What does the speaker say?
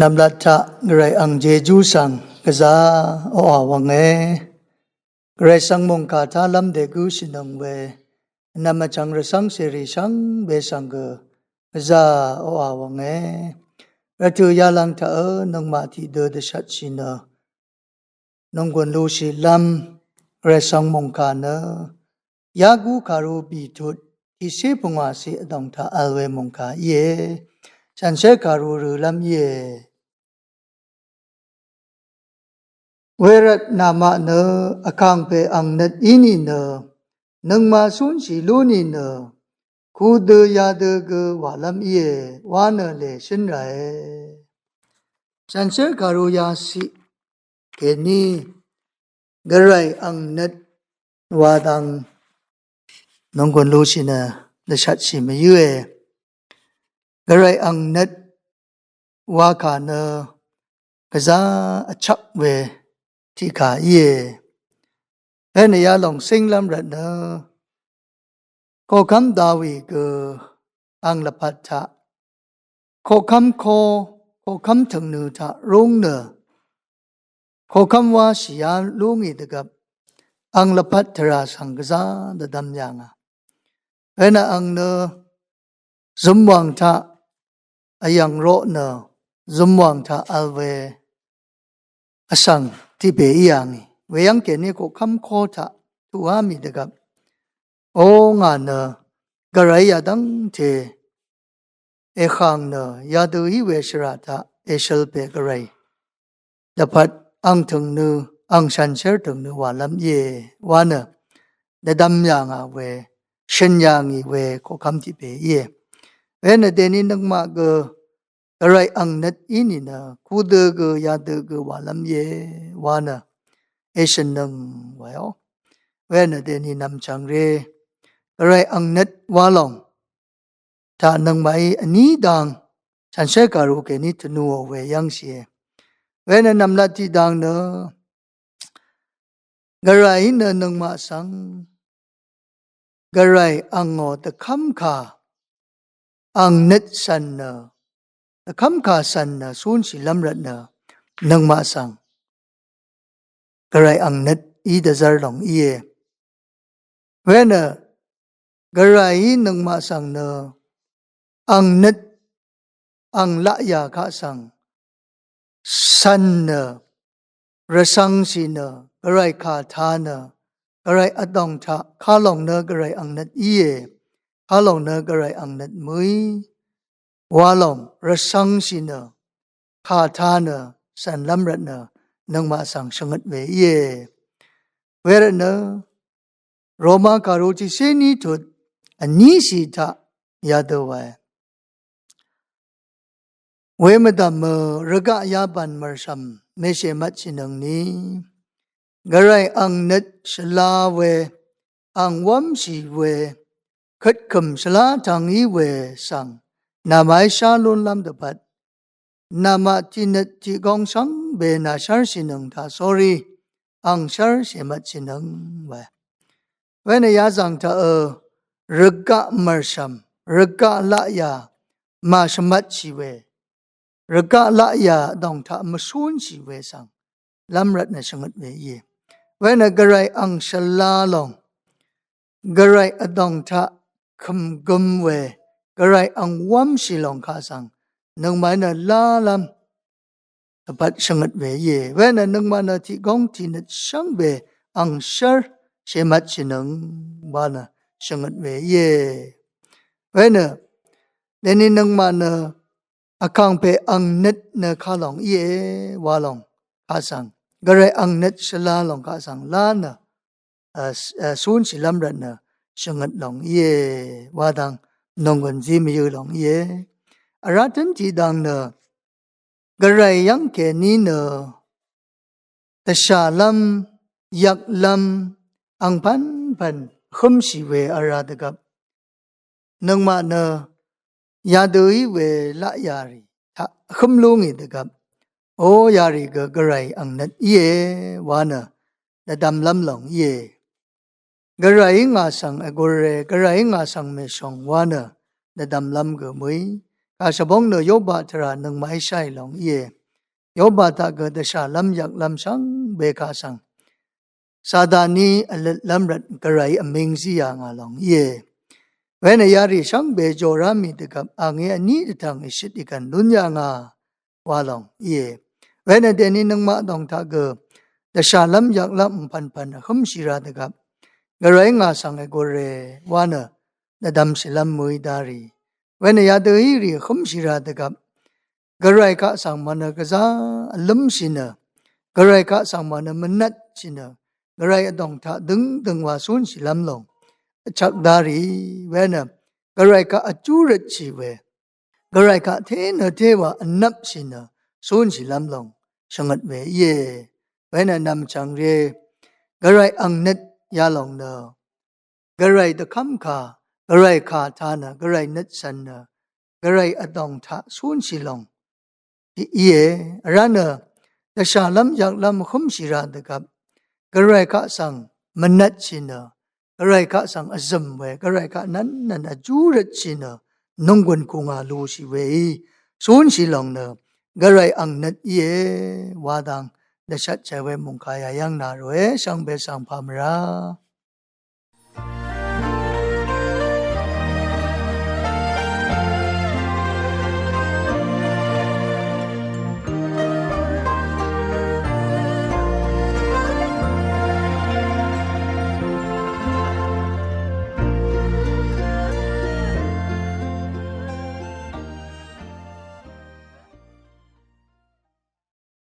นำลัทธะไรอังเจจูสังกษาโออาวังเอไรสังมงคาทาลัมเดกุสินังเวนำมาจังรสังเสริสังเบสังเกกษาโออาวังเอรัตุยาลังทะนังมาทิเดดชัดชินะนังกวนลูสิลัมไรสังมงคานะยากูคารูบีทุดที่เสพงาเสอดองทาอัลเวมงคาเยฉันเสคารูรุลัมเยเวรนามาเนอคังเปอังนัดอินีเนนังมาสุนสีลูนีเนคูเดยาเดกวาลัมเยวานเลชินไรฉันเสคารูยาสิเกนีกระไรอังนัดวาดังน้องคนรู้สินะเดชัดสิไม่ยุ่กระไรอังนัดวาคาเนกษาชักเวที่ขาเย่เอ็นยาลงสิงลำรัดเนก็คำดาวีก็อังละพัทธะก็คำก็คำถึงเนื้อทะรุ่งเนก็คำว่าสิยาลุงอีดกับอังละพัทธราสังกษาดดำยังเอ็นอังเนสมหวังทะอายังโรเนสมหวังทะอัลเวอสังที่เปียงเวียงเกนี่ก็คำโคทะตัวมีเด็กับโองานเนกระไรยาดังเทเอขังเนยาดูฮิเวชราทะเอชลเปกระไรดับพัดอังถึงเนอังชันเชอร์ถึงเนวาลัมเยวานเนเดดำยังเวชินยังเวก็คำที่เปียเวนเดนินักมากอะไรอังนัดอินีนะคูเดกยาเดกวาลัมเยวานะเอชนังวายเวนเดนีนำจังเรอะไรอังนัดวาลองถ้านังไม่อันนี้ดังฉันเชื่อการุเกนิตนัวเวยังเสียเวนนำลัทธิดังเนกระไรเนนังมาสังกระไรอังอตะคำขาอังนัดสันเนตะคำขาสันเนสุนสิลำรัดเนนังมาสังกระไรอังนัดอีเดซาร์ลองเยเวนกระไรนังมาสังเนอังนัดอังละยาข้าสังสันเนรสังสิเนกระไรคาทาเนกระไรอดองทะข้าลองเนกระไรอังนัดเยข้าลองเนกระไรอังนัดมุยวาลองรสังสิเนคาทาเนสันลำรัดเนนังมาสังชงดเวเยเวรเนโรมาการุจิเซนีทุดอันนี้สิทะยาดวายเวมดามรกะยาบันมรสัมเมเชมัชินังนีกระไรอังนัดชลาเวอังวัมสีเวขัดคำชลาทางอีเวสังนามัยชาลุนลำดับนามาทินัดที่กองสังเบนาชาร์สินังท่า sorry อังชาร์เชมัชินังเวเวนยาสังท่ารกะมรสัมรกะละยามาชมัดชีเวรกะละยาดองท่ามาสุนชีเวสังลำรัดในชงดเวเยเวนกระไรอังชลาลองกระไรอดองท่าคำกมเวกระไรอังวัมสิลองข้าสังนังมันลาลำปัดชงดเวเยเวนนังมันที่กองที่นัดช่างเวอังชาร์เชมัดชินังบานะชงดเวเยเวนเดนินังมันอคังเปอังนัดเนข้าลองเยวาลองข้าสังกระไรอังนัดชลาลองข้าสังลานะสุนสิลำรัดนะชงดลองเยวาดังนงกันจีมีอยู่ลองเยอาราทันจีดังเนกระไรยังแค่นี้เนตชาลัมยักลัมอังพันขมสีเวอาราดกับนังมาเนยาดูอีเวละยารีถ้าขมลุงอีดกับโอยารีกระไรอังนัดเยวานะดดำลำหลงเยกระไรงาสังกระไรงาสังเมชงวานะดดำลำกมุย กาสบงเนยบาทรานังไม่ใช่หลงเยยบาตาเกิดชาลำยักลำสังเบกาสังซาดานีอลลำรัดกระไรอเมงซียางาหลงเยเวนยาริสังเบจอรามิตกับอังเอนี้ทางอิสิติกันดุนยางาวาหลงเยเวนเดนีนังมาดองทาเกดชาลำยักลำพันขมศิราตกับกระไรงาสังเอโกเรวานะดำสิลำมวยดารีเวนยาเดฮีรีขมศิราตกับกระไรกะสังมันกะซาลัมสินะกระไรกะสังมันมันนัดสินะกระไรดองทาดึงว่าสุนสิลำลงชักดารีเวนกระไรกะอจูรชีเวกระไรกะเทนเทวะอันนับสินะสุนสิลำลงชงัดเวเยเวนนำจังเรกระไรอังนัดยาลงเนกระไรตะคำคากระไรคาทานะกระไรนัดสันนะกระไรอดองทาสุนสิลงเยรันดชาลัมยักลัมขมศิราตกับกระไรกะสังมันนัดชินะกระไรกะสังอซัมเวกระไรกะนั้นนันอจูรชินะนงกวนกุงาลูสิเวสุนสิลงเนกระไรอังนัดเยวาดังดชัดใจเวมุงคายายังนาโรเอสังเบสังพามรา